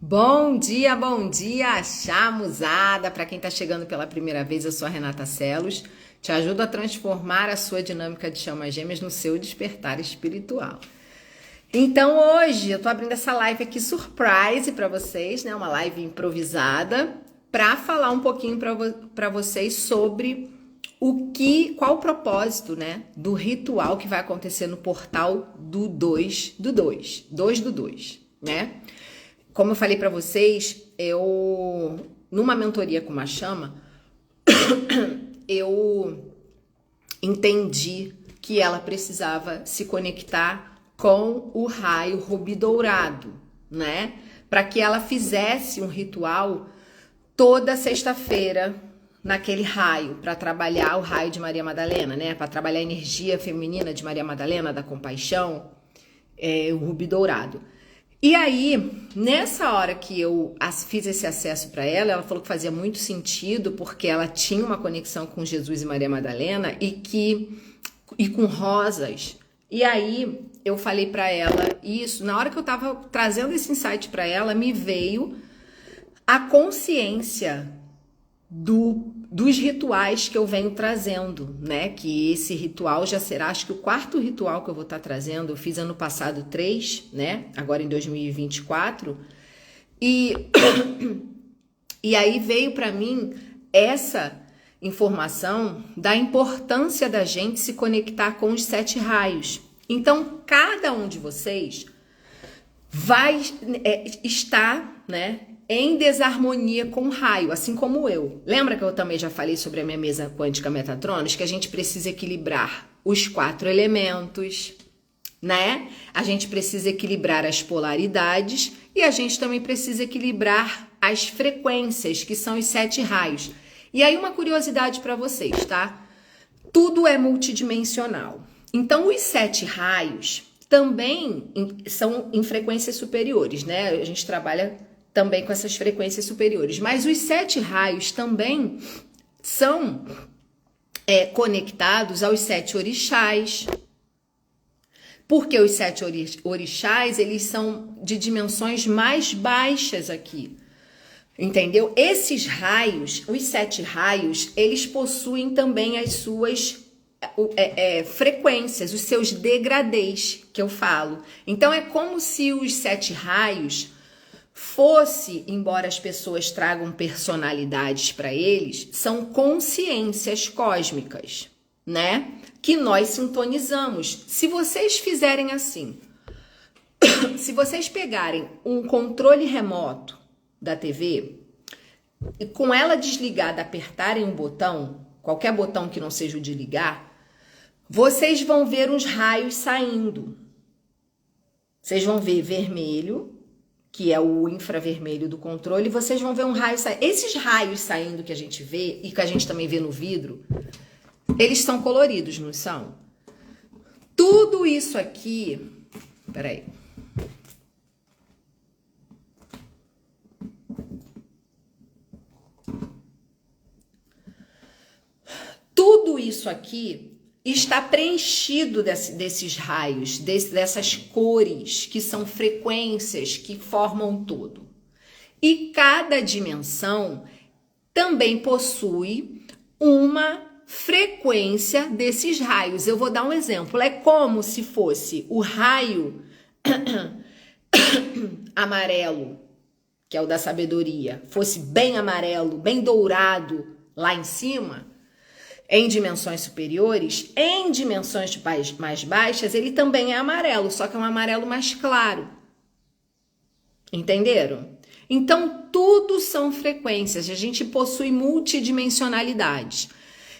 Bom dia, chamuzada! Para quem está chegando pela primeira vez, eu sou a Renata Celos. Te ajudo a transformar a sua dinâmica de chamas gêmeas no seu despertar espiritual. Então hoje eu tô abrindo essa live aqui surprise para vocês, né? Uma live improvisada para falar um pouquinho para vocês sobre qual o propósito, né, do ritual que vai acontecer no portal do 2 do 2, né? Como eu falei para vocês, numa mentoria com uma chama, eu entendi que ela precisava se conectar com o raio rubi dourado, né? Para que ela fizesse um ritual toda sexta-feira naquele raio, para trabalhar o raio de Maria Madalena, né? Para trabalhar a energia feminina de Maria Madalena, da compaixão, o rubi dourado. E aí, nessa hora que eu fiz esse acesso para ela, ela falou que fazia muito sentido, porque ela tinha uma conexão com Jesus e Maria Madalena e com rosas. E aí, eu falei para ela isso. Na hora que eu tava trazendo esse insight para ela, me veio a consciência dos rituais que eu venho trazendo, né? Que esse ritual já será, acho que o quarto ritual que eu vou estar trazendo. Eu fiz ano passado 3, né? Agora em 2024. E aí veio para mim essa informação da importância da gente se conectar com os 7 raios. Então, cada um de vocês vai estar, né, em desarmonia com o raio, assim como eu. Lembra que eu também já falei sobre a minha mesa quântica Metatronus, que a gente precisa equilibrar os 4 elementos, né? A gente precisa equilibrar as polaridades e a gente também precisa equilibrar as frequências, que são os 7 raios. E aí uma curiosidade para vocês, tá? Tudo é multidimensional. Então os 7 raios também são em frequências superiores, né? A gente trabalha também com essas frequências superiores. Mas os 7 raios também são conectados aos 7 orixás. Porque os 7 orixás, eles são de dimensões mais baixas aqui. Entendeu? Esses raios, os 7 raios, eles possuem também as suas frequências, os seus degradês, que eu falo. Então, é como se os 7 raios fosse, embora as pessoas tragam personalidades para eles, são consciências cósmicas, né? Que nós sintonizamos. Se vocês fizerem assim, se vocês pegarem um controle remoto da TV e com ela desligada apertarem um botão, qualquer botão que não seja o de ligar, vocês vão ver uns raios saindo. Vocês vão ver vermelho, que é o infravermelho do controle, e vocês vão ver um raio saindo. Esses raios saindo que a gente vê, e que a gente também vê no vidro, eles são coloridos, não são? Tudo isso aqui... Peraí. Tudo isso aqui está preenchido desses raios, dessas cores, que são frequências que formam todo. E cada dimensão também possui uma frequência desses raios. Eu vou dar um exemplo. É como se fosse o raio amarelo, que é o da sabedoria, fosse bem amarelo, bem dourado lá em cima. Em dimensões superiores, em dimensões mais baixas, ele também é amarelo, só que é um amarelo mais claro. Entenderam? Então, tudo são frequências, a gente possui multidimensionalidade.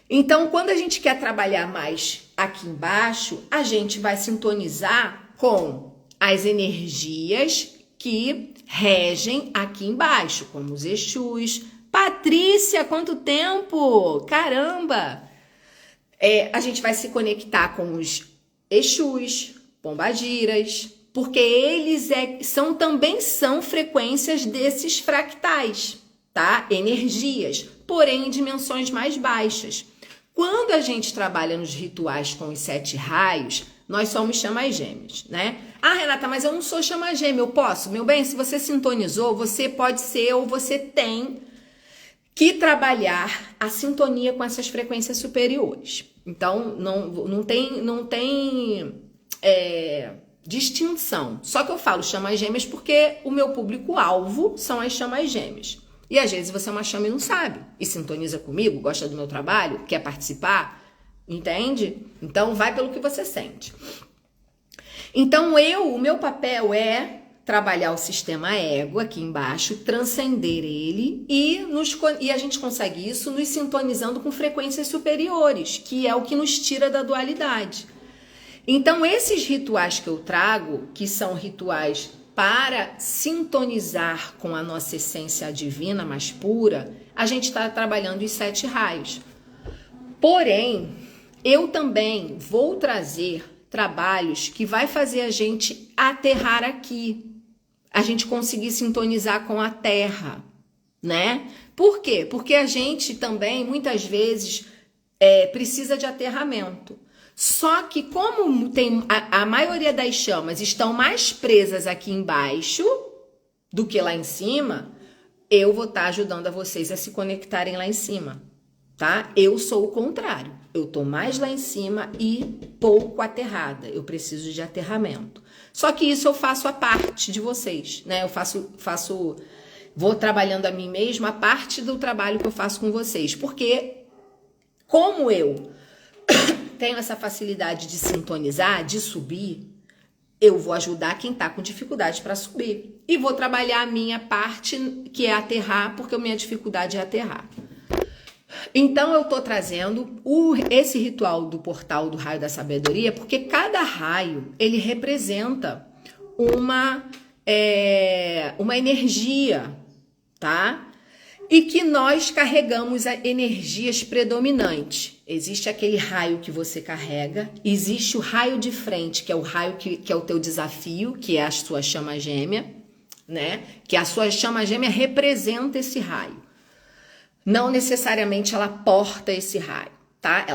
Então, quando a gente quer trabalhar mais aqui embaixo, a gente vai sintonizar com as energias que regem aqui embaixo, como os Exus. Patrícia, quanto tempo! Caramba! A gente vai se conectar com os Exus, Pombagiras, porque eles também são frequências desses fractais, tá? Energias, porém em dimensões mais baixas. Quando a gente trabalha nos rituais com os 7 raios, nós somos chamas gêmeas, né? Ah, Renata, mas eu não sou chama gêmea, eu posso? Meu bem, se você sintonizou, você pode ser ou você tem que trabalhar a sintonia com essas frequências superiores. Então, não tem distinção. Só que eu falo chamas gêmeas porque o meu público-alvo são as chamas gêmeas. E às vezes você é uma chama e não sabe. E sintoniza comigo, gosta do meu trabalho, quer participar, entende? Então, vai pelo que você sente. Então, o meu papel é trabalhar o sistema ego aqui embaixo, transcender ele e a gente consegue isso nos sintonizando com frequências superiores, que é o que nos tira da dualidade. Então, esses rituais que eu trago, que são rituais para sintonizar com a nossa essência divina mais pura, a gente está trabalhando os 7 raios. Porém, eu também vou trazer trabalhos que vai fazer a gente aterrar aqui, a gente conseguir sintonizar com a Terra, né? Por quê? Porque a gente também, muitas vezes, precisa de aterramento. Só que como tem a maioria das chamas estão mais presas aqui embaixo do que lá em cima, eu vou estar ajudando a vocês a se conectarem lá em cima, tá? Eu sou o contrário. Eu tô mais lá em cima e pouco aterrada. Eu preciso de aterramento. Só que isso eu faço a parte de vocês, né? Eu vou trabalhando a mim mesma a parte do trabalho que eu faço com vocês. Porque como eu tenho essa facilidade de sintonizar, de subir, eu vou ajudar quem tá com dificuldade para subir. E vou trabalhar a minha parte, que é aterrar, porque a minha dificuldade é aterrar. Então, eu tô trazendo esse ritual do portal do raio da sabedoria, porque cada raio, ele representa uma energia, tá? E que nós carregamos energias predominantes. Existe aquele raio que você carrega, existe o raio de frente, que é o raio que é o teu desafio, que é a sua chama gêmea, né? Que a sua chama gêmea representa esse raio. Não necessariamente ela porta esse raio, tá?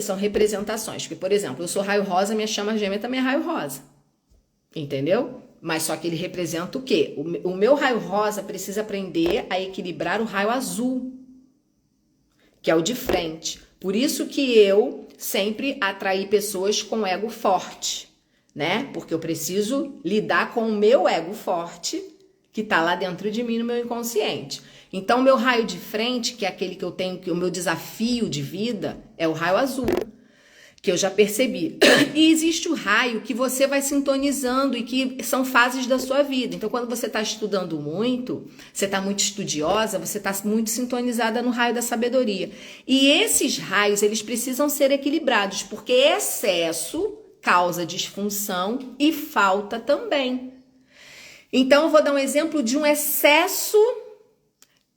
São representações. Porque, por exemplo, eu sou raio rosa, minha chama gêmea também é raio rosa. Entendeu? Mas só que ele representa o quê? O meu raio rosa precisa aprender a equilibrar o raio azul, que é o de frente. Por isso que eu sempre atraí pessoas com ego forte, né? Porque eu preciso lidar com o meu ego forte, que tá lá dentro de mim, no meu inconsciente. Então, o meu raio de frente, que é aquele que eu tenho, que o meu desafio de vida, é o raio azul, que eu já percebi. E existe o raio que você vai sintonizando e que são fases da sua vida. Então, quando você está estudando muito, você está muito estudiosa, você está muito sintonizada no raio da sabedoria. E esses raios, eles precisam ser equilibrados, porque excesso causa disfunção e falta também. Então, eu vou dar um exemplo de um excesso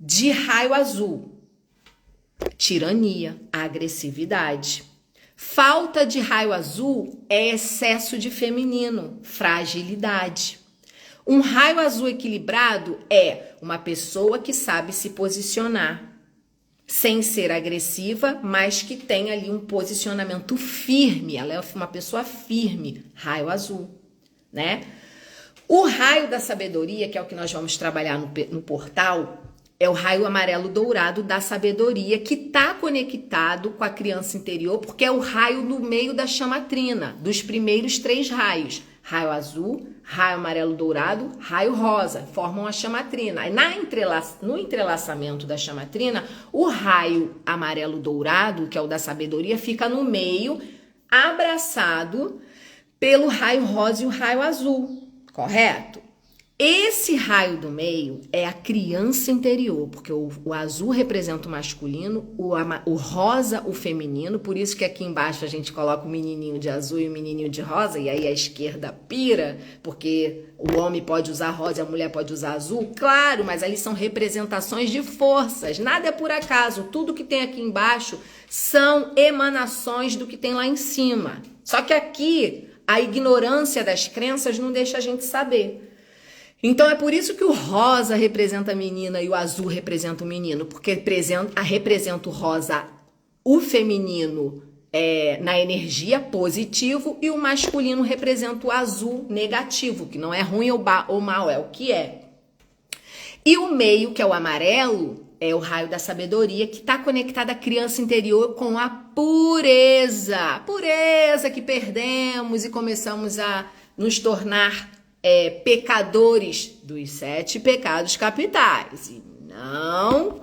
de raio azul: tirania, agressividade. Falta de raio azul é excesso de feminino, fragilidade. Um raio azul equilibrado é uma pessoa que sabe se posicionar, sem ser agressiva, mas que tem ali um posicionamento firme. Ela é uma pessoa firme, raio azul, né? O raio da sabedoria, que é o que nós vamos trabalhar no portal, é o raio amarelo dourado da sabedoria, que está conectado com a criança interior, porque é o raio no meio da chamatrina, dos primeiros 3 raios. Raio azul, raio amarelo dourado, raio rosa, formam a chamatrina. E no entrelaçamento da chamatrina, o raio amarelo dourado, que é o da sabedoria, fica no meio, abraçado pelo raio rosa e o raio azul, correto? Esse raio do meio é a criança interior, porque o azul representa o masculino, o rosa o feminino, por isso que aqui embaixo a gente coloca o menininho de azul e o menininho de rosa, e aí a esquerda pira, porque o homem pode usar rosa e a mulher pode usar azul, claro, mas aí são representações de forças, nada é por acaso, tudo que tem aqui embaixo são emanações do que tem lá em cima. Só que aqui a ignorância das crenças não deixa a gente saber. Então é por isso que o rosa representa a menina e o azul representa o menino, porque representa o rosa, o feminino, na energia positivo e o masculino representa o azul negativo, que não é ruim ou mal, é o que é. E o meio, que é o amarelo, é o raio da sabedoria, que está conectado à criança interior com a pureza. A pureza que perdemos e começamos a nos tornar pecadores dos 7 pecados capitais. E não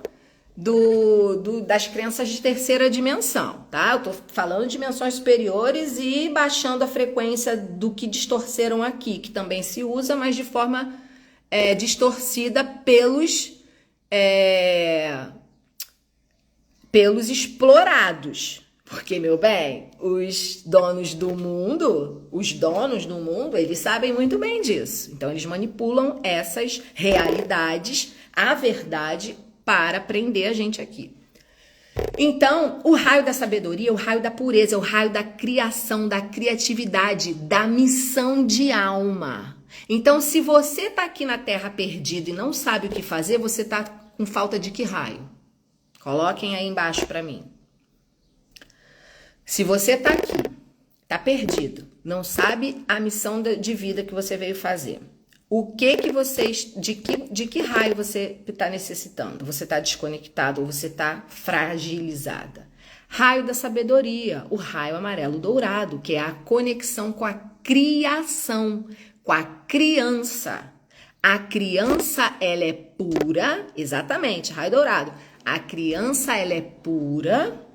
das crenças de terceira dimensão, tá? Eu tô falando de dimensões superiores e baixando a frequência do que distorceram aqui, que também se usa, mas de forma distorcida pelos explorados. Porque, meu bem, os donos do mundo, eles sabem muito bem disso. Então, eles manipulam essas realidades, a verdade, para prender a gente aqui. Então, o raio da sabedoria, o raio da pureza, o raio da criação, da criatividade, da missão de alma. Então, se você tá aqui na Terra perdido e não sabe o que fazer, você tá com falta de que raio? Coloquem aí embaixo para mim. Se você tá aqui, tá perdido, não sabe a missão de vida que você veio fazer, de que raio você está necessitando? Você está desconectado ou você está fragilizada? Raio da sabedoria, o raio amarelo dourado, que é a conexão com a criação, com a criança. A criança, ela é pura, exatamente, raio dourado. A criança, ela é pura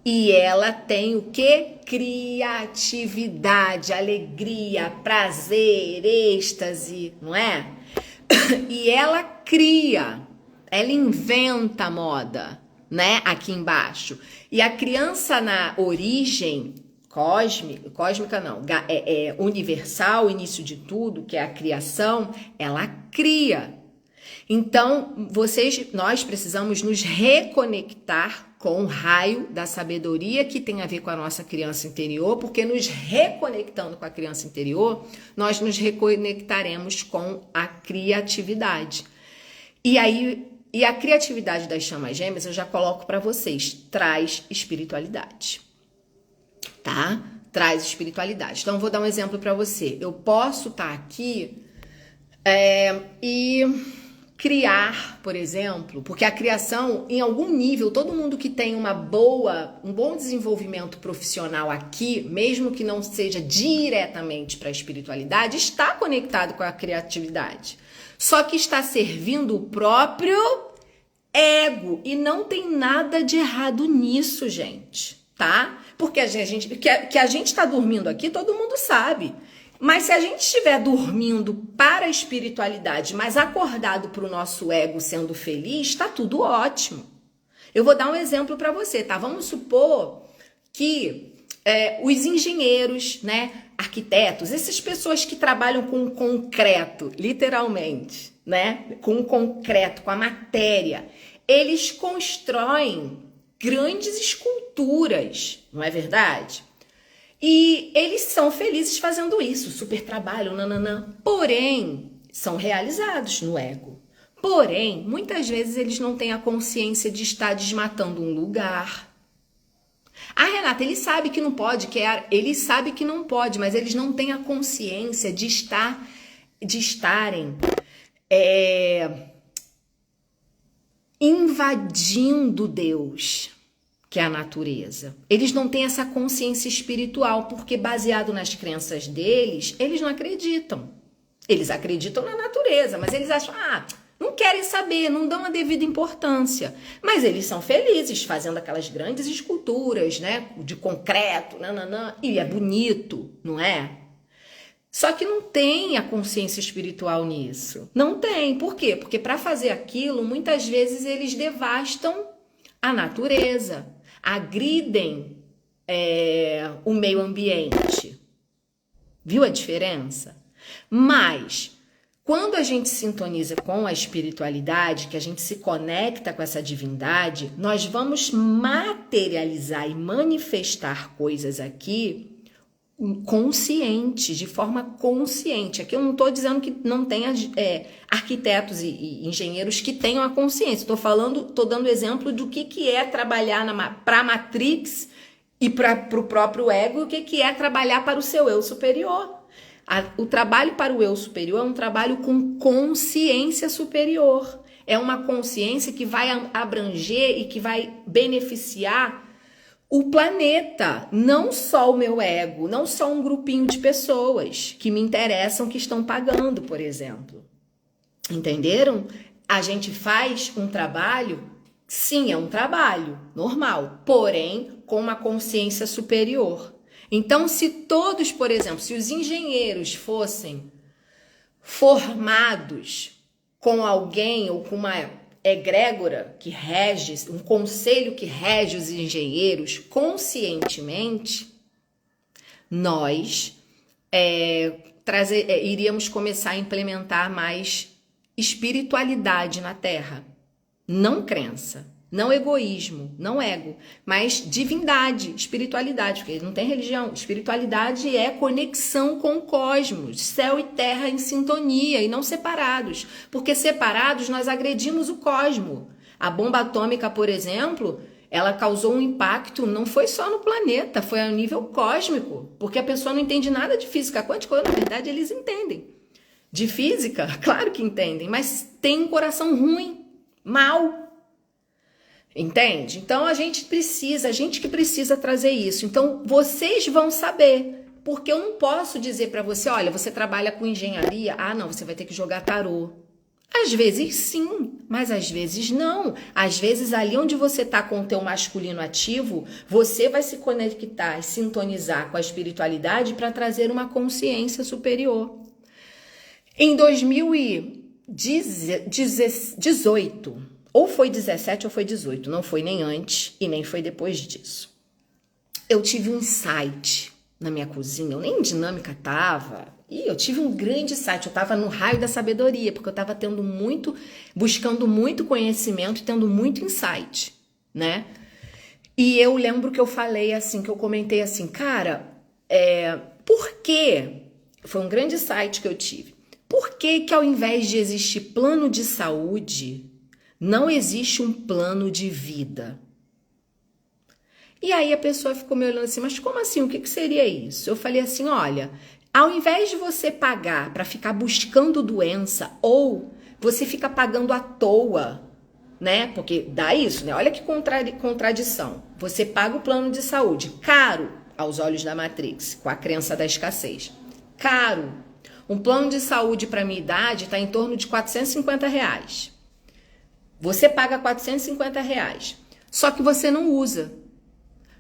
e ela tem o quê? Criatividade, alegria, prazer, êxtase, não é? E ela cria, ela inventa a moda, né? Aqui embaixo. E a criança na origem cósmica não, universal, início de tudo, que é a criação, ela cria. Então, nós precisamos nos reconectar com o raio da sabedoria que tem a ver com a nossa criança interior, porque nos reconectando com a criança interior, nós nos reconectaremos com a criatividade. E a criatividade das chamas gêmeas, eu já coloco para vocês, traz espiritualidade, tá? Traz espiritualidade. Então, eu vou dar um exemplo para você. Eu posso estar aqui e criar, por exemplo, porque a criação, em algum nível, todo mundo que tem um bom desenvolvimento profissional aqui, mesmo que não seja diretamente para a espiritualidade, está conectado com a criatividade. Só que está servindo o próprio ego. E não tem nada de errado nisso, gente, tá? Porque a gente está dormindo aqui, todo mundo sabe. Mas se a gente estiver dormindo para a espiritualidade, mas acordado para o nosso ego sendo feliz, está tudo ótimo. Eu vou dar um exemplo para você, tá? Vamos supor que os engenheiros, né, arquitetos, essas pessoas que trabalham com concreto, literalmente, né, com o concreto, com a matéria, eles constroem grandes esculturas, não é verdade? E eles são felizes fazendo isso, super trabalho, nananã. Porém, são realizados no ego. Porém, muitas vezes eles não têm a consciência de estar desmatando um lugar. Ah, Renata, ele sabe que não pode, ele sabe que não pode, mas eles não têm a consciência de estarem invadindo Deus, que é a natureza. Eles não têm essa consciência espiritual, porque baseado nas crenças deles, eles não acreditam. Eles acreditam na natureza, mas eles acham, não querem saber, não dão a devida importância. Mas eles são felizes fazendo aquelas grandes esculturas, né, de concreto, nananã, e é bonito, não é? Só que não tem a consciência espiritual nisso. Não tem. Por quê? Porque para fazer aquilo, muitas vezes eles devastam a natureza, agridem o meio ambiente. Viu a diferença? Mas, quando a gente sintoniza com a espiritualidade, que a gente se conecta com essa divindade, nós vamos materializar e manifestar coisas aqui conscientes, de forma consciente. Aqui eu não estou dizendo que não tenha arquitetos e engenheiros que tenham a consciência. Estou dando exemplo do que é trabalhar para a Matrix E para o próprio ego, o que é trabalhar para o seu eu superior? O trabalho para o eu superior é um trabalho com consciência superior. É uma consciência que vai abranger e que vai beneficiar o planeta, não só o meu ego, não só um grupinho de pessoas que me interessam, que estão pagando, por exemplo. Entenderam? A gente faz um trabalho, sim, é um trabalho normal, porém com uma consciência superior. Então, se todos, por exemplo, se os engenheiros fossem formados com alguém ou com uma egrégora que rege, um conselho que rege os engenheiros conscientemente, nós iríamos começar a implementar mais espiritualidade na Terra. Não crença, não egoísmo, não ego, mas divindade, espiritualidade, porque não tem religião. Espiritualidade é conexão com o cosmos, céu e terra em sintonia e não separados, porque separados nós agredimos o cosmos. A bomba atômica, por exemplo, ela causou um impacto, não foi só no planeta, foi a nível cósmico, porque a pessoa não entende nada de física quântica, na verdade eles entendem. De física, claro que entendem, mas tem um coração ruim, mau. Entende? Então a gente que precisa trazer isso. Então vocês vão saber, porque eu não posso dizer para você, olha, você trabalha com engenharia, não, você vai ter que jogar tarô. Às vezes sim, mas às vezes não. Às vezes ali onde você tá com o teu masculino ativo, você vai se conectar e sintonizar com a espiritualidade para trazer uma consciência superior. Em 2018, ou foi 17 ou foi 18, não foi nem antes e nem foi depois disso. Eu tive um insight na minha cozinha, eu nem em dinâmica tava, e eu tive um grande insight, eu tava no raio da sabedoria, porque eu tava buscando muito conhecimento e tendo muito insight, né? E eu lembro que eu falei assim, que eu comentei assim, cara, por quê? Foi um grande insight que eu tive. Por que ao invés de existir plano de saúde, não existe um plano de vida? E aí a pessoa ficou me olhando assim, mas como assim? O que seria isso? Eu falei assim, olha, ao invés de você pagar para ficar buscando doença, ou você fica pagando à toa, né? Porque dá isso, né? Olha que contradição. Você paga o plano de saúde, caro aos olhos da Matrix, com a crença da escassez. Caro. Um plano de saúde para minha idade está em torno de R$450. Você paga R$450. Só que você não usa.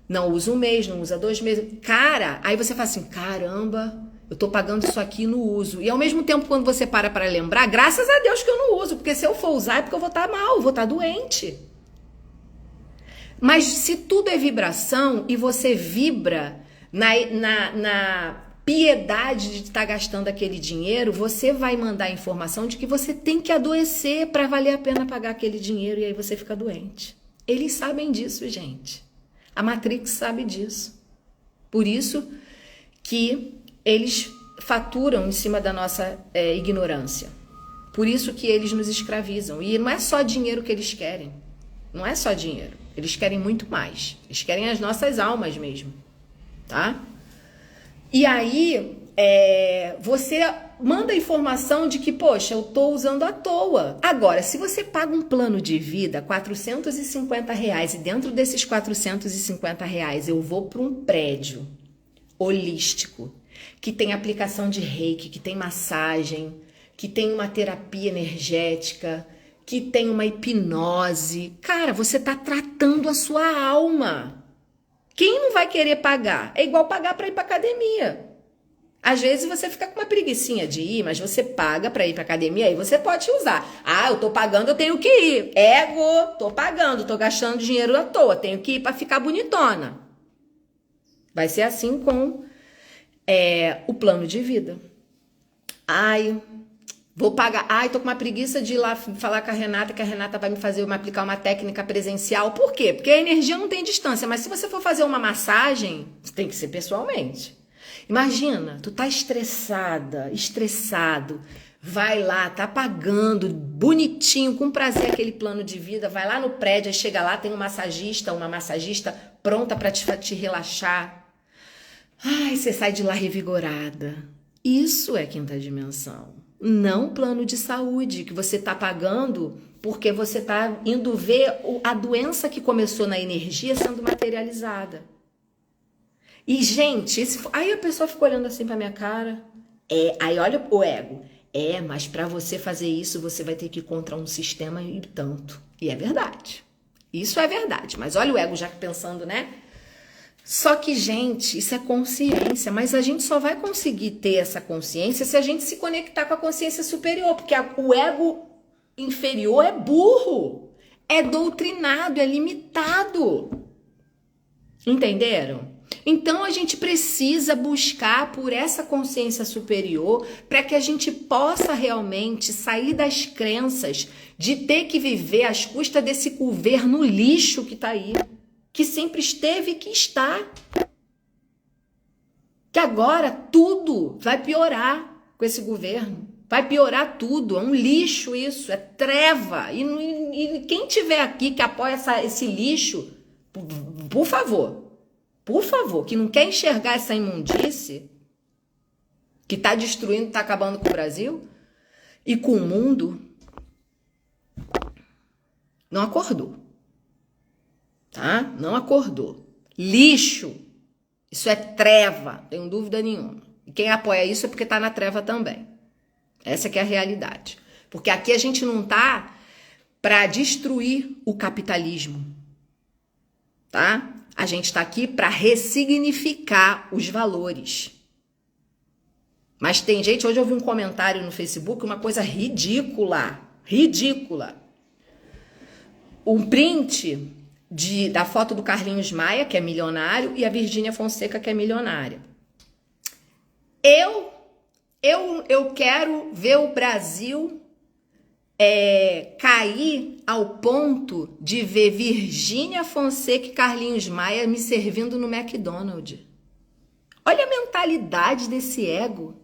Não usa um mês, não usa 2 meses. Cara, aí você fala assim, caramba, eu tô pagando isso aqui e não uso. E ao mesmo tempo, quando você para lembrar, graças a Deus que eu não uso. Porque se eu for usar é porque eu vou estar mal, vou estar doente. Mas se tudo é vibração e você vibra na piedade de estar gastando aquele dinheiro, você vai mandar a informação de que você tem que adoecer para valer a pena pagar aquele dinheiro e aí você fica doente. Eles sabem disso, gente. A Matrix sabe disso. Por isso que eles faturam em cima da nossa ignorância. Por isso que eles nos escravizam. E não é só dinheiro que eles querem. Não é só dinheiro. Eles querem muito mais. Eles querem as nossas almas mesmo. Tá? E aí, você manda a informação de que, poxa, eu tô usando à toa. Agora, se você paga um plano de vida, R$450, e dentro desses R$450 eu vou para um prédio holístico, que tem aplicação de reiki, que tem massagem, que tem uma terapia energética, que tem uma hipnose. Cara, você tá tratando a sua alma. Quem não vai querer pagar? É igual pagar para ir para academia. Às vezes você fica com uma preguicinha de ir, mas você paga para ir para academia, aí você pode usar. Eu tô pagando, eu tenho que ir. Ego, tô pagando, tô gastando dinheiro à toa, tenho que ir para ficar bonitona. Vai ser assim com o plano de vida. Vou pagar. Tô com uma preguiça de ir lá falar com a Renata, que a Renata vai me aplicar uma técnica presencial. Por quê? Porque a energia não tem distância, mas se você for fazer uma massagem, tem que ser pessoalmente. Imagina, tu tá estressado, vai lá, tá pagando bonitinho, com prazer aquele plano de vida, vai lá no prédio, aí chega lá, tem um massagista, uma massagista pronta para te relaxar. Ai, você sai de lá revigorada. Isso é quinta dimensão. Não plano de saúde que você tá pagando porque você tá indo ver a doença que começou na energia sendo materializada. E, gente, aí a pessoa fica olhando assim pra minha cara. Aí olha o ego. Mas para você fazer isso, você vai ter que ir contra um sistema e tanto. E é verdade. Isso é verdade. Mas olha o ego já pensando, né? Só que, gente, isso é consciência. Mas a gente só vai conseguir ter essa consciência se a gente se conectar com a consciência superior. Porque o ego inferior é burro. É doutrinado, é limitado. Entenderam? Então a gente precisa buscar por essa consciência superior para que a gente possa realmente sair das crenças de ter que viver às custas desse governo lixo que tá aí, que sempre esteve e que está. Que agora tudo vai piorar com esse governo. Vai piorar tudo, é um lixo isso, é treva. E quem tiver aqui que apoia esse lixo, por favor, que não quer enxergar essa imundície que está destruindo, está acabando com o Brasil e com o mundo, não acordou, tá? Não acordou. Lixo, isso é treva, não tenho dúvida nenhuma. E quem apoia isso é porque está na treva também. Essa que é a realidade. Porque aqui a gente não tá para destruir o capitalismo, tá? A gente está aqui para ressignificar os valores. Mas tem gente, hoje eu vi um comentário no Facebook, uma coisa ridícula. Um print da foto do Carlinhos Maia, que é milionário, e a Virgínia Fonseca, que é milionária. Eu quero ver o Brasil cair ao ponto de ver Virgínia Fonseca e Carlinhos Maia me servindo no McDonald's. Olha a mentalidade desse ego.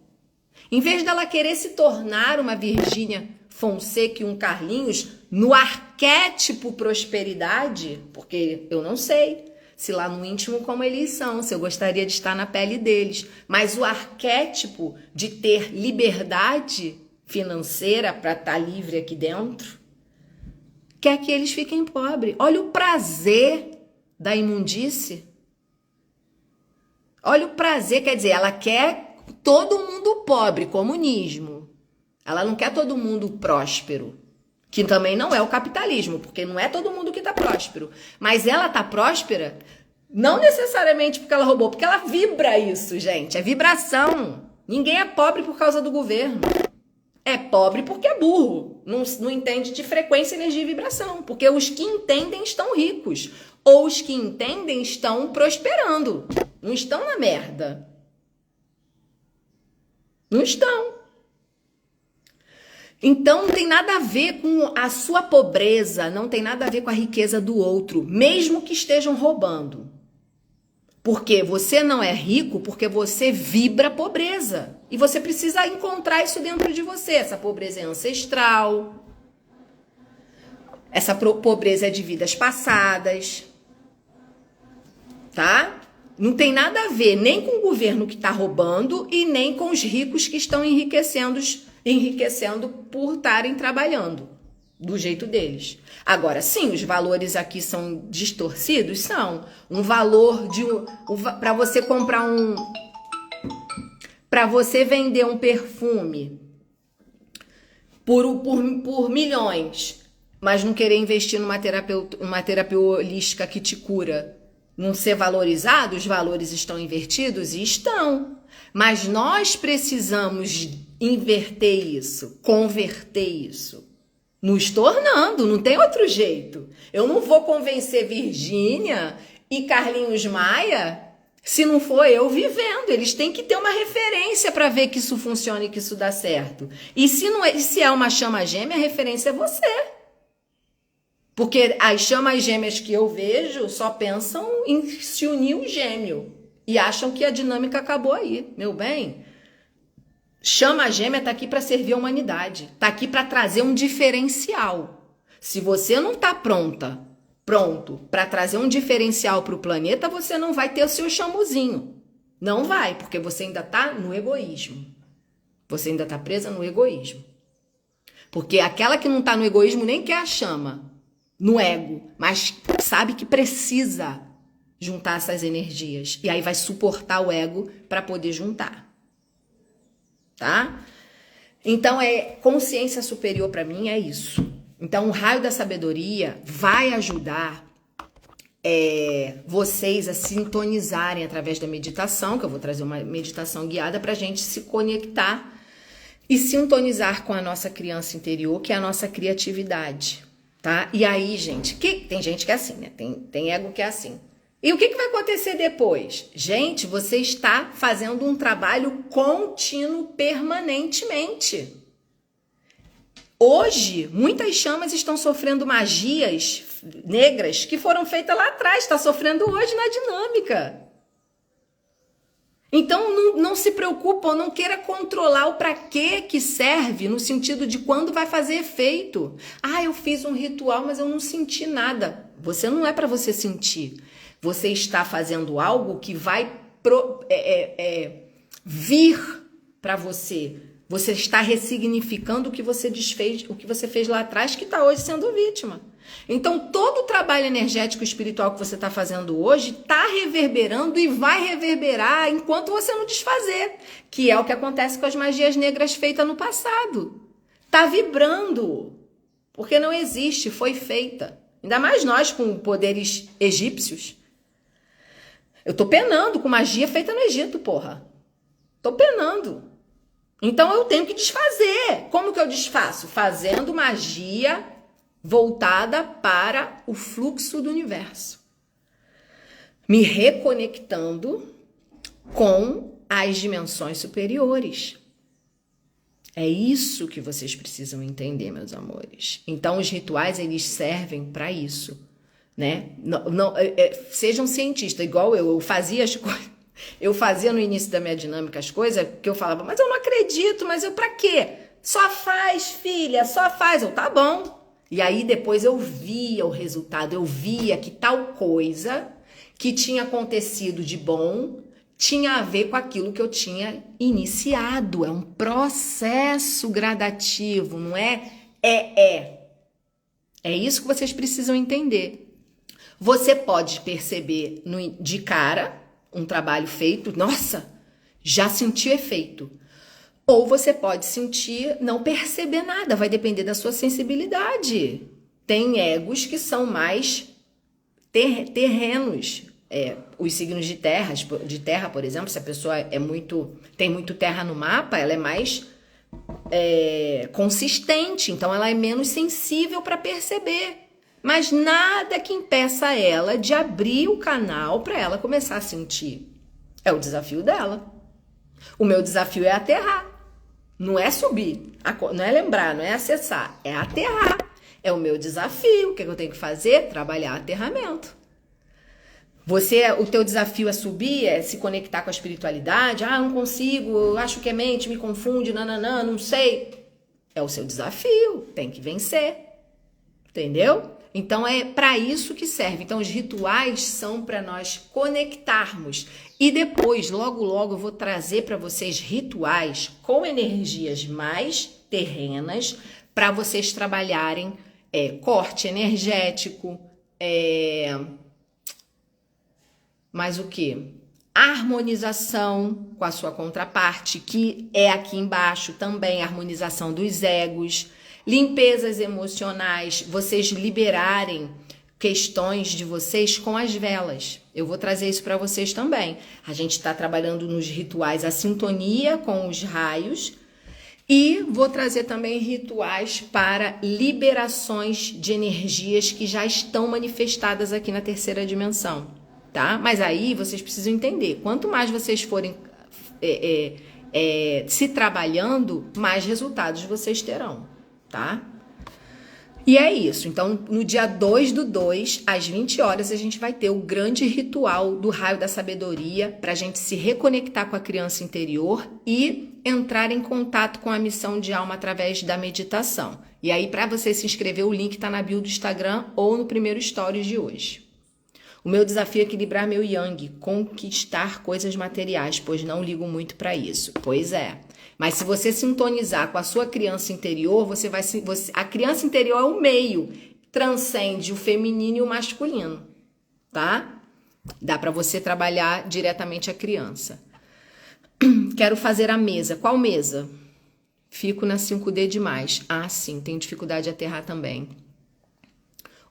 Em vez dela querer se tornar uma Virgínia Fonseca e um Carlinhos no arquétipo prosperidade, porque eu não sei se lá no íntimo como eles são, se eu gostaria de estar na pele deles, mas o arquétipo de ter liberdade financeira para estar livre aqui dentro, quer que eles fiquem pobres. Olha o prazer da imundície. Olha o prazer, quer dizer, ela quer todo mundo pobre, comunismo. Ela não quer todo mundo próspero, que também não é o capitalismo, porque não é todo mundo que está próspero. Mas ela está próspera, não necessariamente porque ela roubou, porque ela vibra isso, gente. É vibração. Ninguém é pobre por causa do governo. É pobre porque é burro, não entende de frequência, energia e vibração. Porque os que entendem estão ricos, ou os que entendem estão prosperando, não estão na merda. Não estão. Então não tem nada a ver com a sua pobreza, não tem nada a ver com a riqueza do outro, mesmo que estejam roubando. Porque você não é rico porque você vibra pobreza. E você precisa encontrar isso dentro de você. Essa pobreza é ancestral. Essa pobreza é de vidas passadas. Tá? Não tem nada a ver nem com o governo que está roubando e nem com os ricos que estão enriquecendo por estarem trabalhando do jeito deles. Agora, sim, os valores aqui são distorcidos? São. Um valor para você comprar para você vender um perfume por milhões, mas não querer investir numa terapia holística que te cura, não ser valorizado, os valores estão invertidos? E estão. Mas nós precisamos inverter isso, converter isso. Nos tornando, não tem outro jeito. Eu não vou convencer Virgínia e Carlinhos Maia se não for eu vivendo. Eles têm que ter uma referência para ver que isso funciona e que isso dá certo. E se é uma chama gêmea, a referência é você. Porque as chamas gêmeas que eu vejo só pensam em se unir o gêmeo. E acham que a dinâmica acabou aí. Meu bem, Chama gêmea tá aqui para servir a humanidade, tá aqui para trazer um diferencial. Se você não tá pronto para trazer um diferencial para o planeta, você não vai ter o seu chamuzinho. Não vai, porque você ainda tá no egoísmo. Você ainda tá presa no egoísmo. Porque aquela que não tá no egoísmo nem quer a chama, no ego, mas sabe que precisa juntar essas energias. E aí vai suportar o ego para poder juntar. Tá? Então, consciência superior para mim é isso. Então, o raio da sabedoria vai ajudar vocês a sintonizarem através da meditação, que eu vou trazer uma meditação guiada para a gente se conectar e sintonizar com a nossa criança interior, que é a nossa criatividade, tá? E aí, gente, tem gente que é assim, né? Tem ego que é assim. E o que vai acontecer depois? Gente, você está fazendo um trabalho contínuo permanentemente. Hoje, muitas chamas estão sofrendo magias negras que foram feitas lá atrás, está sofrendo hoje na dinâmica. Então, não se preocupa, não queira controlar o para que serve, no sentido de quando vai fazer efeito. Ah, eu fiz um ritual, mas eu não senti nada. Você não é para você sentir. Você está fazendo algo que vai vir para você. Você está ressignificando o que você desfez, o que você fez lá atrás, que está hoje sendo vítima. Então, todo o trabalho energético e espiritual que você está fazendo hoje está reverberando e vai reverberar enquanto você não desfazer, que é o que acontece com as magias negras feitas no passado. Está vibrando, porque não existe, foi feita. Ainda mais nós com poderes egípcios. Eu tô penando com magia feita no Egito, porra. Tô penando. Então eu tenho que desfazer. Como que eu desfaço? Fazendo magia voltada para o fluxo do universo. Me reconectando com as dimensões superiores. É isso que vocês precisam entender, meus amores. Então os rituais, eles servem para isso, né? Sejam cientistas, igual eu fazia as coisas. Eu fazia no início da minha dinâmica as coisas que eu falava, mas eu não acredito, mas eu pra quê? Só faz, filha, só faz. Eu, tá bom. E aí depois eu via o resultado, eu via que tal coisa que tinha acontecido de bom tinha a ver com aquilo que eu tinha iniciado. É um processo gradativo, não é? É isso que vocês precisam entender. Você pode perceber de cara um trabalho feito, nossa, já senti efeito. Ou você pode sentir, não perceber nada, vai depender da sua sensibilidade. Tem egos que são mais terrenos. Os signos de terra, por exemplo, se a pessoa tem muito terra no mapa, ela é mais consistente, então ela é menos sensível para perceber. Mas nada que impeça ela de abrir o canal para ela começar a sentir. É o desafio dela. O meu desafio é aterrar. Não é subir, não é lembrar, não é acessar, é aterrar. É o meu desafio. O que eu tenho que fazer? Trabalhar aterramento. O teu desafio é subir, é se conectar com a espiritualidade. Ah, não consigo, eu acho que é mente, me confunde, nananã, não sei. É o seu desafio, tem que vencer. Entendeu? Então é para isso que serve. Então os rituais são para nós conectarmos. E depois, logo logo, eu vou trazer para vocês rituais com energias mais terrenas para vocês trabalharem corte energético, mais o quê? Harmonização com a sua contraparte, que é aqui embaixo também, harmonização dos egos, limpezas emocionais, vocês liberarem questões de vocês com as velas. Eu vou trazer isso para vocês também. A gente está trabalhando nos rituais a sintonia com os raios e vou trazer também rituais para liberações de energias que já estão manifestadas aqui na terceira dimensão, tá? Mas aí vocês precisam entender, quanto mais vocês forem se trabalhando, mais resultados vocês terão, tá? E é isso. Então, no dia 2/2, às 20 horas, a gente vai ter o grande ritual do raio da sabedoria para a gente se reconectar com a criança interior e entrar em contato com a missão de alma através da meditação. E aí, para você se inscrever, o link está na bio do Instagram ou no primeiro stories de hoje. O meu desafio é equilibrar meu yang, conquistar coisas materiais, pois não ligo muito para isso. Pois é. Mas se você sintonizar com a sua criança interior, a criança interior é o meio, transcende o feminino e o masculino, tá? Dá para você trabalhar diretamente a criança. Quero fazer a mesa. Qual mesa? Fico na 5D demais. Ah, sim, tenho dificuldade de aterrar também.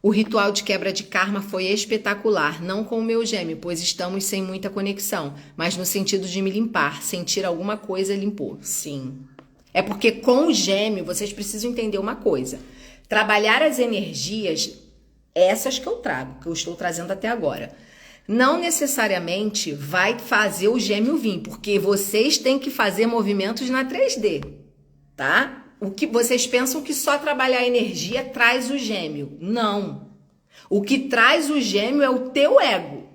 O ritual de quebra de karma foi espetacular, não com o meu gêmeo, pois estamos sem muita conexão, mas no sentido de me limpar, sentir alguma coisa limpou. Sim. É porque com o gêmeo, vocês precisam entender uma coisa. Trabalhar as energias, essas que eu trago, que eu estou trazendo até agora, não necessariamente vai fazer o gêmeo vir, porque vocês têm que fazer movimentos na 3D, tá? O que vocês pensam que só trabalhar a energia traz o gêmeo. Não. O que traz o gêmeo é o teu ego.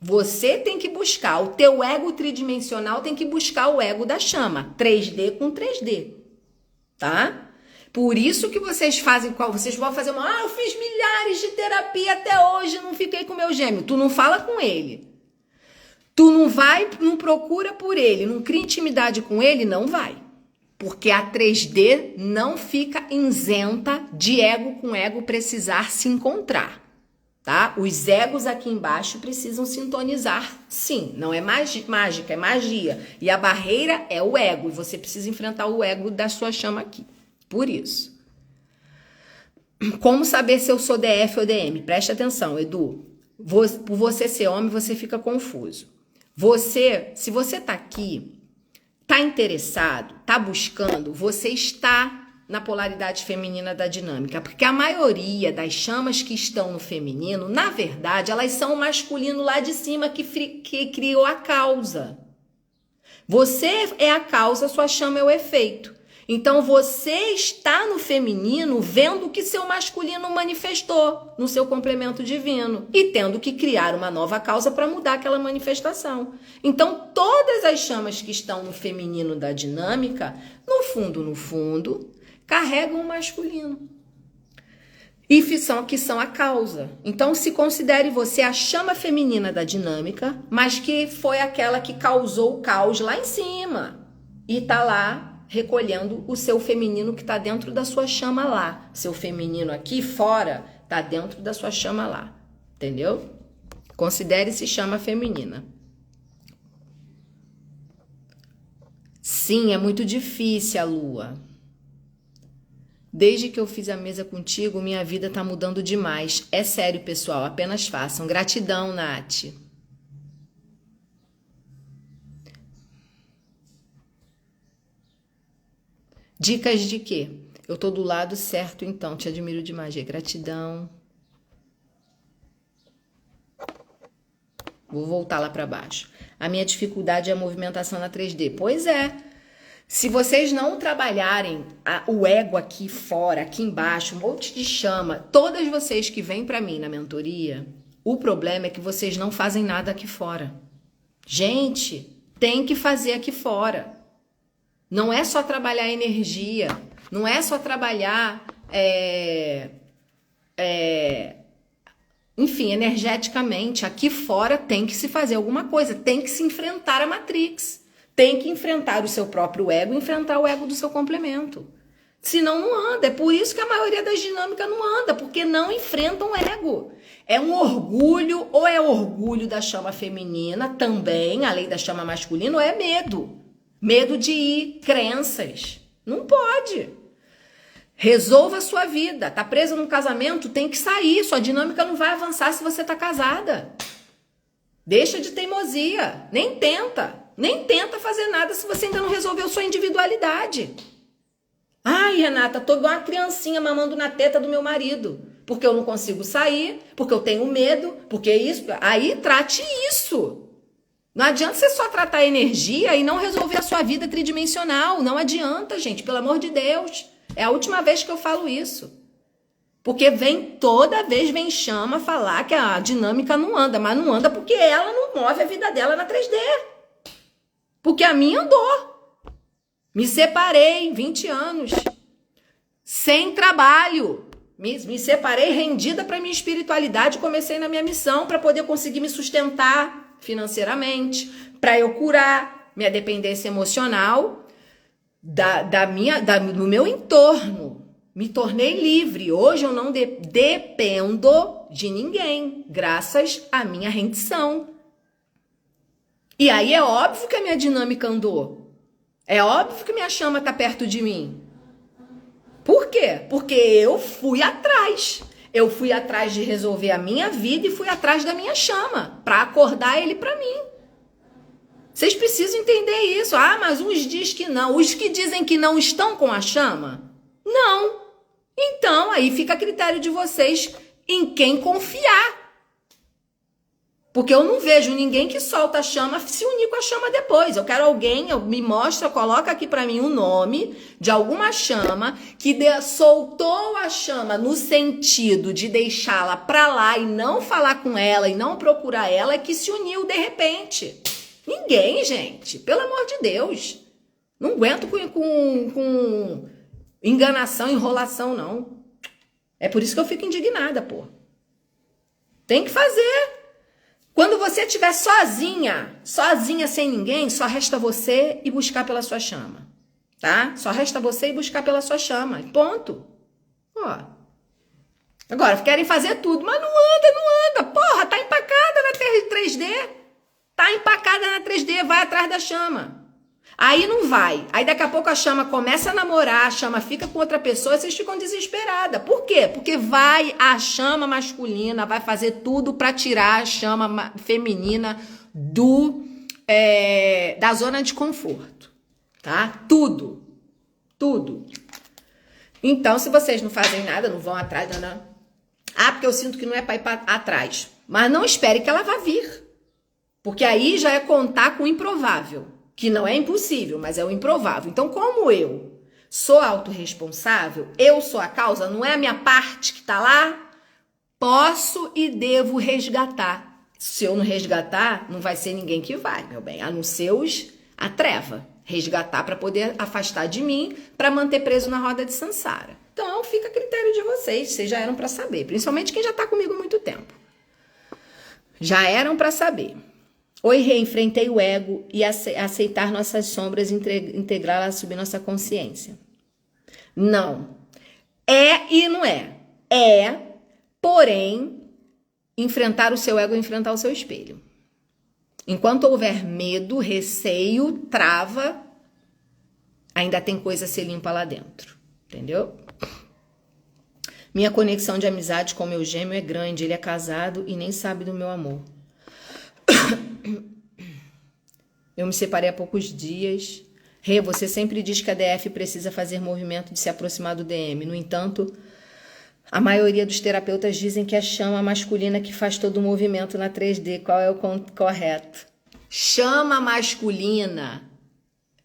Você tem que buscar, o teu ego tridimensional tem que buscar o ego da chama, 3D com 3D, tá? Por isso que vocês fazem, vocês vão fazer eu fiz milhares de terapia até hoje, não fiquei com meu gêmeo. Tu não fala com ele. Tu não procura por ele, não cria intimidade com ele, não vai. Porque a 3D não fica isenta de ego com ego precisar se encontrar, tá? Os egos aqui embaixo precisam sintonizar, sim. Não é mágica, é magia. E a barreira é o ego. E você precisa enfrentar o ego da sua chama aqui. Por isso. Como saber se eu sou DF ou DM? Preste atenção, Edu. Por você ser homem, você fica confuso. Se você tá aqui, tá interessado, tá buscando, você está na polaridade feminina da dinâmica. Porque a maioria das chamas que estão no feminino, na verdade, elas são o masculino lá de cima que criou a causa. Você é a causa, sua chama é o efeito. Então, você está no feminino vendo o que seu masculino manifestou no seu complemento divino e tendo que criar uma nova causa para mudar aquela manifestação. Então, todas as chamas que estão no feminino da dinâmica, no fundo, carregam o masculino. E que são a causa. Então, se considere você a chama feminina da dinâmica, mas que foi aquela que causou o caos lá em cima e está lá recolhendo o seu feminino que está dentro da sua chama lá. Seu feminino aqui fora está dentro da sua chama lá. Entendeu? Considere-se chama feminina. Sim, é muito difícil a lua. Desde que eu fiz a mesa contigo, minha vida tá mudando demais. É sério, pessoal, apenas façam. Gratidão, Nath. Dicas de quê? Eu tô do lado certo, então. Te admiro demais, Gê. Gratidão. Vou voltar lá para baixo. A minha dificuldade é a movimentação na 3D. Pois é. Se vocês não trabalharem o ego aqui fora, aqui embaixo, um monte de chama, todas vocês que vêm para mim na mentoria, o problema é que vocês não fazem nada aqui fora. Gente, tem que fazer aqui fora. Não é só trabalhar energia, não é só trabalhar, enfim, energeticamente. Aqui fora tem que se fazer alguma coisa, tem que se enfrentar a Matrix, tem que enfrentar o seu próprio ego, enfrentar o ego do seu complemento. Senão não anda. É por isso que a maioria das dinâmicas não anda, porque não enfrentam o ego. É um orgulho, ou é orgulho da chama feminina também, além da chama masculina, ou é medo. Medo de ir, crenças. Não pode. Resolva a sua vida. Tá presa num casamento, tem que sair. Sua dinâmica não vai avançar se você tá casada. Deixa de teimosia. Nem tenta. Nem tenta fazer nada se você ainda não resolveu sua individualidade. Ai, Renata, tô igual uma criancinha mamando na teta do meu marido. Porque eu não consigo sair, porque eu tenho medo, porque isso... Aí, trate isso. Não adianta você só tratar a energia e não resolver a sua vida tridimensional. Não adianta, gente, pelo amor de Deus. É a última vez que eu falo isso. Porque toda vez vem chama falar que a dinâmica não anda. Mas não anda porque ela não move a vida dela na 3D. Porque a minha andou. Me separei, 20 anos, sem trabalho. Me separei rendida para minha espiritualidade, comecei na minha missão para poder conseguir me sustentar financeiramente, para eu curar minha dependência emocional do meu entorno. Me tornei livre. Hoje eu não dependo de ninguém, graças à minha rendição. E aí é óbvio que a minha dinâmica andou. É óbvio que minha chama está perto de mim. Por quê? Porque eu fui atrás. Eu fui atrás de resolver a minha vida e fui atrás da minha chama, para acordar ele para mim. Vocês precisam entender isso. Ah, mas uns dizem que não. Os que dizem que não estão com a chama? Não. Então, aí fica a critério de vocês em quem confiar. Porque eu não vejo ninguém que solta a chama se unir com a chama depois. Eu quero alguém, me mostra, coloca aqui para mim o nome de alguma chama que soltou a chama no sentido de deixá-la para lá e não falar com ela e não procurar ela, que se uniu de repente. Ninguém, gente. Pelo amor de Deus. Não aguento com enganação, enrolação, não. É por isso que eu fico indignada, pô. Tem que fazer. Quando você estiver sozinha sem ninguém, só resta você e buscar pela sua chama, tá? Só resta você e buscar pela sua chama, ponto. Ó. Agora, querem fazer tudo, mas não anda. Porra, tá empacada na 3D. Tá empacada na 3D, vai atrás da chama. Aí não vai. Aí daqui a pouco a chama começa a namorar, a chama fica com outra pessoa e vocês ficam desesperadas. Por quê? Porque a chama masculina vai fazer tudo para tirar a chama feminina da zona de conforto. Tá? Tudo. Então, se vocês não fazem nada, não vão atrás, não. Ah, porque eu sinto que não é para ir para atrás. Mas não espere que ela vá vir. Porque aí já é contar com o improvável. Que não é impossível, mas é o improvável. Então, como eu sou autorresponsável, eu sou a causa, não é a minha parte que está lá, posso e devo resgatar. Se eu não resgatar, não vai ser ninguém que vai, meu bem, a não ser a treva. Resgatar para poder afastar de mim, para manter preso na roda de Sansara. Então, fica a critério de vocês já eram para saber, principalmente quem já está comigo há muito tempo. Já eram para saber. Oi, enfrentei o ego e aceitar nossas sombras e integrá-las, subir nossa consciência. Não. É e não é. É, porém, enfrentar o seu ego é enfrentar o seu espelho. Enquanto houver medo, receio, trava, ainda tem coisa a ser limpa lá dentro. Entendeu? Minha conexão de amizade com meu gêmeo é grande. Ele é casado e nem sabe do meu amor. Eu me separei há poucos dias. Rê, você sempre diz que a DF precisa fazer movimento de se aproximar do DM. No entanto, a maioria dos terapeutas dizem que é a chama masculina que faz todo o movimento na 3D. Qual é o correto? Chama masculina.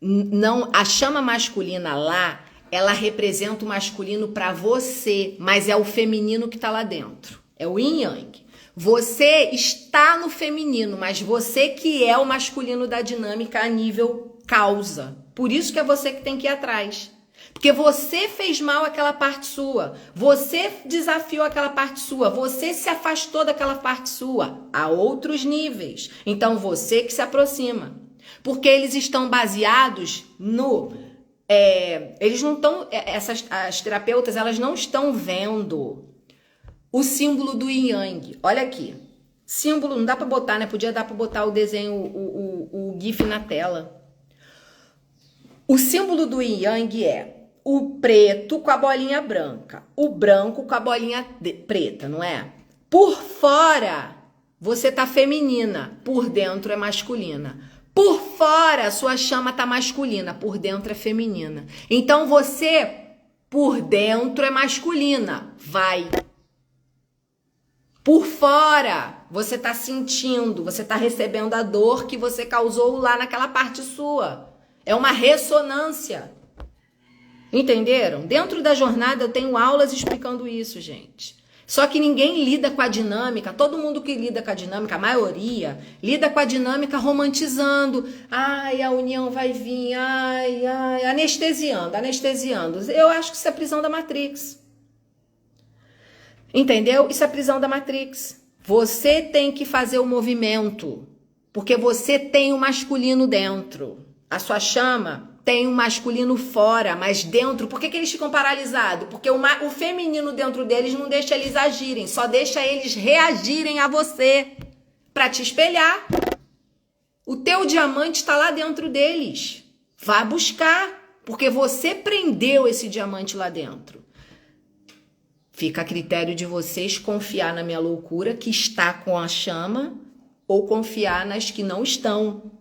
Não, a chama masculina lá, ela representa o masculino para você, mas é o feminino que está lá dentro. É o yin yang. Você está no feminino, mas você que é o masculino da dinâmica a nível causa. Por isso que é você que tem que ir atrás. Porque você fez mal aquela parte sua. Você desafiou aquela parte sua. Você se afastou daquela parte sua. A outros níveis. Então você que se aproxima. Porque eles estão baseados no... eles não estão... As terapeutas, elas não estão vendo... o símbolo do yin yang, olha aqui. Símbolo, não dá pra botar, né? Podia dar pra botar o desenho, o GIF na tela. O símbolo do yin yang é o preto com a bolinha branca, o branco com a bolinha preta, não é? Por fora, você tá feminina, por dentro é masculina. Por fora, a sua chama tá masculina, por dentro é feminina. Então você, por dentro é masculina, vai. Por fora, você está sentindo, você está recebendo a dor que você causou lá naquela parte sua. É uma ressonância. Entenderam? Dentro da jornada eu tenho aulas explicando isso, gente. Só que ninguém lida com a dinâmica, todo mundo que lida com a dinâmica, a maioria, lida com a dinâmica romantizando. Ai, a união vai vir, ai, anestesiando. Eu acho que isso é prisão da Matrix. Entendeu? Isso é prisão da Matrix. Você tem que fazer o movimento, porque você tem o masculino dentro. A sua chama tem um masculino fora, mas dentro. Por que eles ficam paralisados? Porque o feminino dentro deles não deixa eles agirem, só deixa eles reagirem a você para te espelhar. O teu diamante está lá dentro deles. Vá buscar, porque você prendeu esse diamante lá dentro. Fica a critério de vocês confiar na minha loucura, que está com a chama, ou confiar nas que não estão.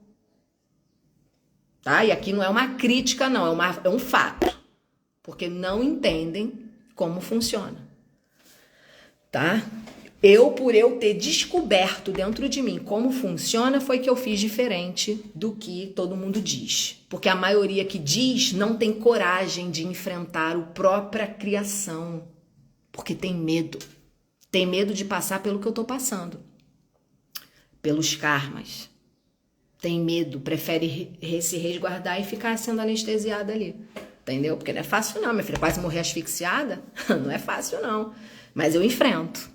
Tá? E aqui não é uma crítica, não, é um fato. Porque não entendem como funciona. Tá? Por eu ter descoberto dentro de mim como funciona, foi que eu fiz diferente do que todo mundo diz. Porque a maioria que diz não tem coragem de enfrentar a própria criação. Porque tem medo. Tem medo de passar pelo que eu tô passando. Pelos karmas. Tem medo, prefere se resguardar e ficar sendo anestesiada ali. Entendeu? Porque não é fácil não, minha filha. Quase morrer asfixiada. Não é fácil não. Mas eu enfrento.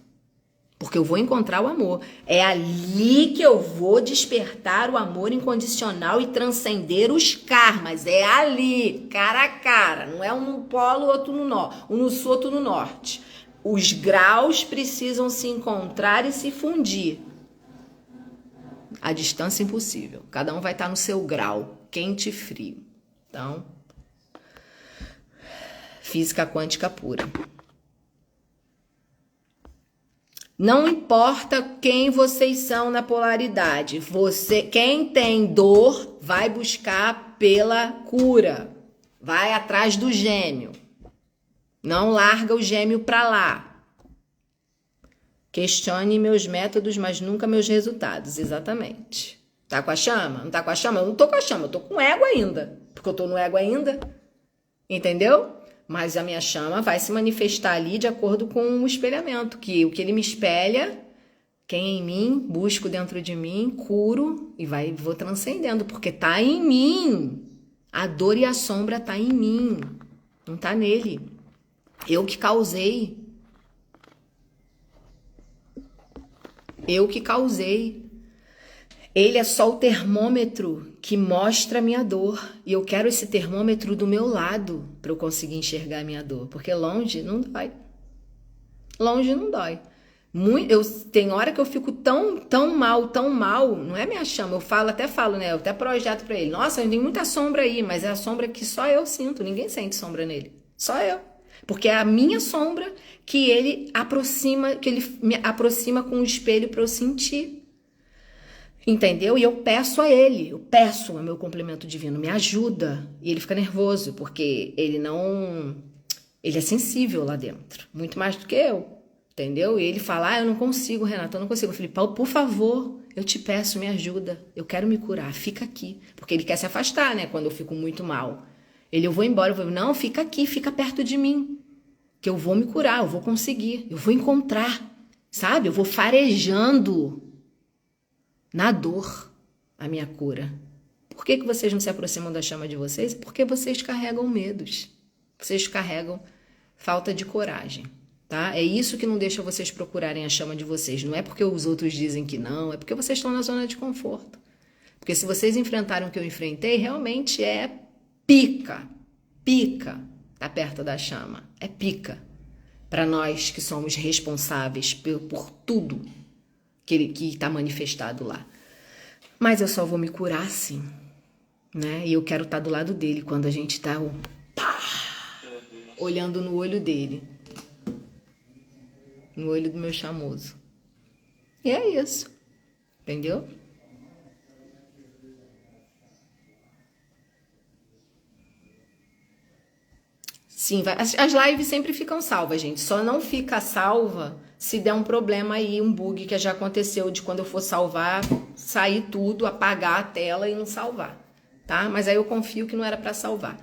Porque eu vou encontrar o amor. É ali que eu vou despertar o amor incondicional e transcender os karmas. É ali, cara a cara. Não é um no polo, outro no norte. Um no sul, outro no norte. Os graus precisam se encontrar e se fundir. A distância é impossível. Cada um vai estar no seu grau, quente e frio. Então, física quântica pura. Não importa quem vocês são na polaridade. Quem tem dor, vai buscar pela cura. Vai atrás do gêmeo. Não larga o gêmeo para lá. Questione meus métodos, mas nunca meus resultados. Exatamente. Tá com a chama? Não tá com a chama? Eu não tô com a chama, eu tô com o ego ainda. Porque eu tô no ego ainda. Entendeu? Mas a minha chama vai se manifestar ali de acordo com o espelhamento. Que o que ele me espelha, quem é em mim, busco dentro de mim, curo e vou transcendendo. Porque tá em mim. A dor e a sombra tá em mim. Não tá nele. Eu que causei. Eu que causei. Ele é só o termômetro que mostra a minha dor. E eu quero esse termômetro do meu lado para eu conseguir enxergar a minha dor. Porque longe não dói. Longe não dói. Tem hora que eu fico tão mal. Não é minha chama. Eu falo, né? Eu até projeto para ele. Nossa, eu tenho muita sombra aí. Mas é a sombra que só eu sinto. Ninguém sente sombra nele. Só eu. Porque é a minha sombra que ele me aproxima com o espelho para eu sentir. Entendeu? E eu peço a ele, ao meu complemento divino, me ajuda. E ele fica nervoso, porque ele é sensível lá dentro, muito mais do que eu. Entendeu? E ele fala, eu não consigo, Renata, eu não consigo. Eu falei, Paulo, por favor, eu te peço, me ajuda. Eu quero me curar, fica aqui. Porque ele quer se afastar, né, quando eu fico muito mal. Eu vou embora, eu vou, não, fica aqui, fica perto de mim. Que eu vou me curar, eu vou conseguir, eu vou encontrar, sabe? Eu vou farejando na dor a minha cura. Por que vocês não se aproximam da chama de vocês? Porque vocês carregam medos. Vocês carregam falta de coragem, tá? É isso que não deixa vocês procurarem a chama de vocês. Não é porque os outros dizem que não, é porque vocês estão na zona de conforto. Porque se vocês enfrentaram o que eu enfrentei, realmente é pica. Tá perto da chama. É pica. Para nós que somos responsáveis por tudo que está manifestado lá. Mas eu só vou me curar assim, né? E eu quero estar do lado dele quando a gente está olhando no olho dele. No olho do meu chamoso. E é isso. Entendeu? Sim, as lives sempre ficam salvas, gente. Só não fica salva se der um problema aí, um bug que já aconteceu de quando eu for salvar, sair tudo, apagar a tela e não salvar, tá? Mas aí eu confio que não era para salvar.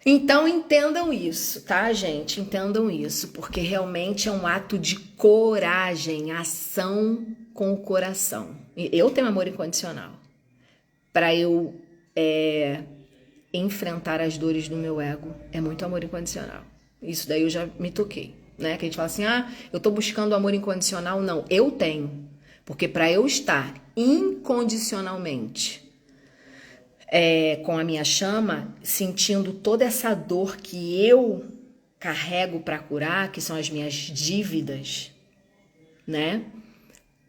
Então entendam isso, tá, gente? Entendam isso, porque realmente é um ato de coragem, ação com o coração. Eu tenho amor incondicional para eu enfrentar as dores do meu ego. É muito amor incondicional. Isso daí eu já me toquei, né? Que a gente fala assim, eu tô buscando amor incondicional. Não, eu tenho. Porque para eu estar incondicionalmente com a minha chama, sentindo toda essa dor que eu carrego para curar, que são as minhas dívidas, né?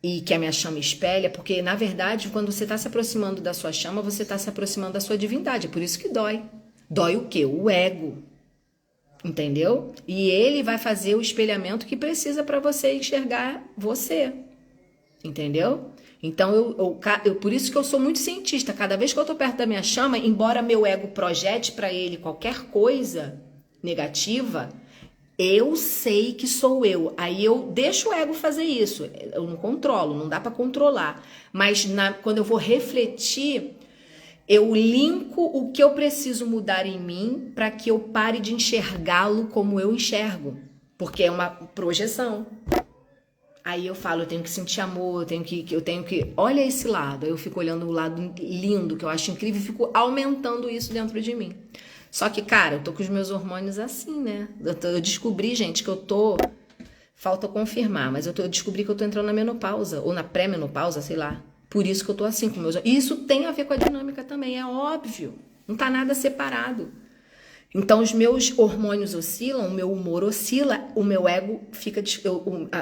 E que a minha chama espelha, porque na verdade, quando você está se aproximando da sua chama, você está se aproximando da sua divindade. É por isso que dói. Dói o quê? O ego. Entendeu? E ele vai fazer o espelhamento que precisa para você enxergar você. Entendeu? Então, por isso que eu sou muito cientista. Cada vez que eu tô perto da minha chama, embora meu ego projete para ele qualquer coisa negativa, eu sei que sou eu. Aí eu deixo o ego fazer isso. Eu não controlo, não dá para controlar. Mas quando eu vou refletir, eu linko o que eu preciso mudar em mim para que eu pare de enxergá-lo como eu enxergo. Porque é uma projeção. Aí eu falo, eu tenho que sentir amor, eu tenho que... Olha esse lado. Aí eu fico olhando o lado lindo, que eu acho incrível, e fico aumentando isso dentro de mim. Só que, cara, eu tô com os meus hormônios assim, né? Eu descobri, gente, que eu tô... Falta confirmar, mas eu descobri que eu tô entrando na menopausa, ou na pré-menopausa, sei lá. Por isso que eu tô assim com meus... Isso tem a ver com a dinâmica também, é óbvio. Não tá nada separado. Então, os meus hormônios oscilam, o meu humor oscila, o meu ego fica...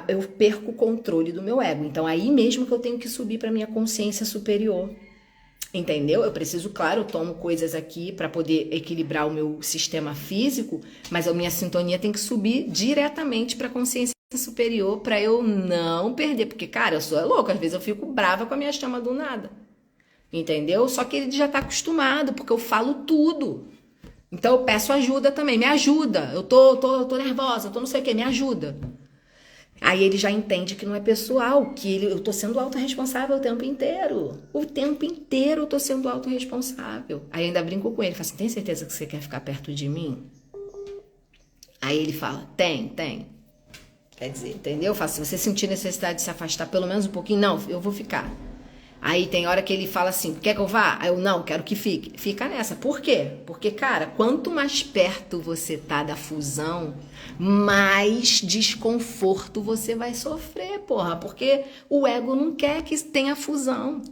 Eu perco o controle do meu ego. Então, aí mesmo que eu tenho que subir pra minha consciência superior. Entendeu? Eu preciso, claro, eu tomo coisas aqui para poder equilibrar o meu sistema físico, mas a minha sintonia tem que subir diretamente para a consciência superior para eu não perder, porque, cara, eu sou louca, às vezes eu fico brava com a minha chama do nada. Entendeu? Só que ele já tá acostumado, porque eu falo tudo. Então eu peço ajuda também, me ajuda. Eu tô nervosa, eu tô não sei o que, me ajuda. Aí ele já entende que não é pessoal, que eu tô sendo autorresponsável o tempo inteiro. O tempo inteiro eu tô sendo autorresponsável. Aí ainda brinco com ele, falo assim, tem certeza que você quer ficar perto de mim? Aí ele fala, tem. Quer dizer, entendeu? Eu falo, se você sentir necessidade de se afastar pelo menos um pouquinho, não, eu vou ficar. Aí tem hora que ele fala assim, quer que eu vá? Aí eu, não, quero que fique. Fica nessa. Por quê? Porque, cara, quanto mais perto você tá da fusão, mais desconforto você vai sofrer, porra. Porque o ego não quer que tenha fusão.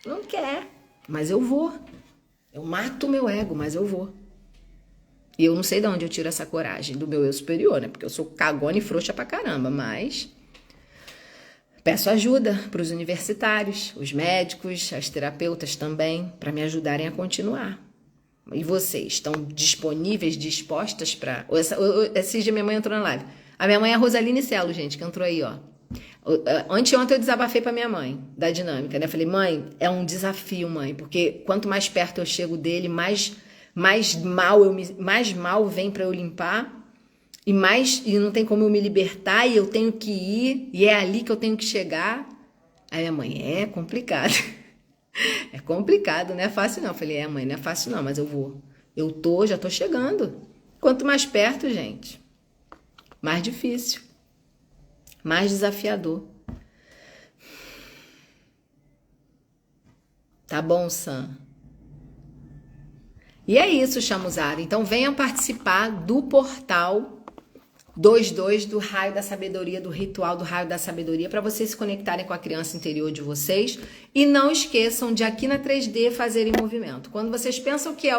Não quer. Mas eu vou. Eu mato o meu ego, mas eu vou. E eu não sei de onde eu tiro essa coragem do meu eu superior, né? Porque eu sou cagona e frouxa pra caramba, mas... Peço ajuda para os universitários, os médicos, as terapeutas também, para me ajudarem a continuar. E vocês estão disponíveis, dispostas para... Esse dia minha mãe entrou na live. A minha mãe é a Rosaline Celo, gente, que entrou aí, ó. Anteontem eu desabafei para minha mãe da dinâmica, né? Falei, mãe, é um desafio, mãe, porque quanto mais perto eu chego dele, mais mal vem para eu limpar. E não tem como eu me libertar, e eu tenho que ir, e é ali que eu tenho que chegar. Aí minha mãe, é complicado. É complicado, não é fácil não. Eu falei, mãe, não é fácil não, mas eu vou. Já tô chegando. Quanto mais perto, gente, mais difícil. Mais desafiador. Tá bom, Sam? E é isso, chamuzada. Então venham participar do portal 22 do Raio da Sabedoria, do ritual do Raio da Sabedoria, para vocês se conectarem com a criança interior de vocês. E não esqueçam de aqui na 3D fazerem movimento. Quando vocês pensam que é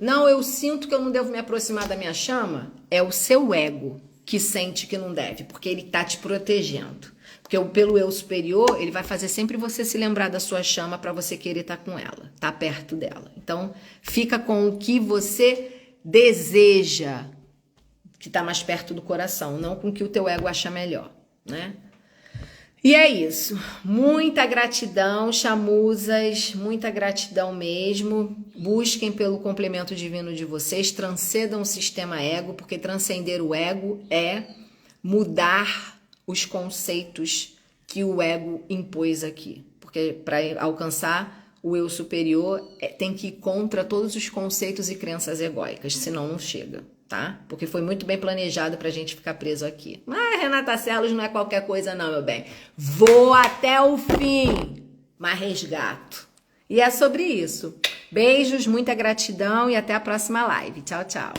não, eu sinto que eu não devo me aproximar da minha chama, é o seu ego que sente que não deve, porque ele tá te protegendo. Porque pelo eu superior, ele vai fazer sempre você se lembrar da sua chama para você querer estar com ela, estar perto dela. Então, fica com o que você deseja, que está mais perto do coração, não com o que o teu ego acha melhor, né? E é isso. Muita gratidão, chamuzas, muita gratidão mesmo. Busquem pelo complemento divino de vocês, transcendam o sistema ego, porque transcender o ego é mudar os conceitos que o ego impôs aqui. Porque para alcançar o eu superior tem que ir contra todos os conceitos e crenças egóicas, senão não chega, tá? Porque foi muito bem planejado pra gente ficar preso aqui. Mas Renata Celos não é qualquer coisa não, meu bem. Vou até o fim, mas resgato. E é sobre isso. Beijos, muita gratidão e até a próxima live. Tchau, tchau.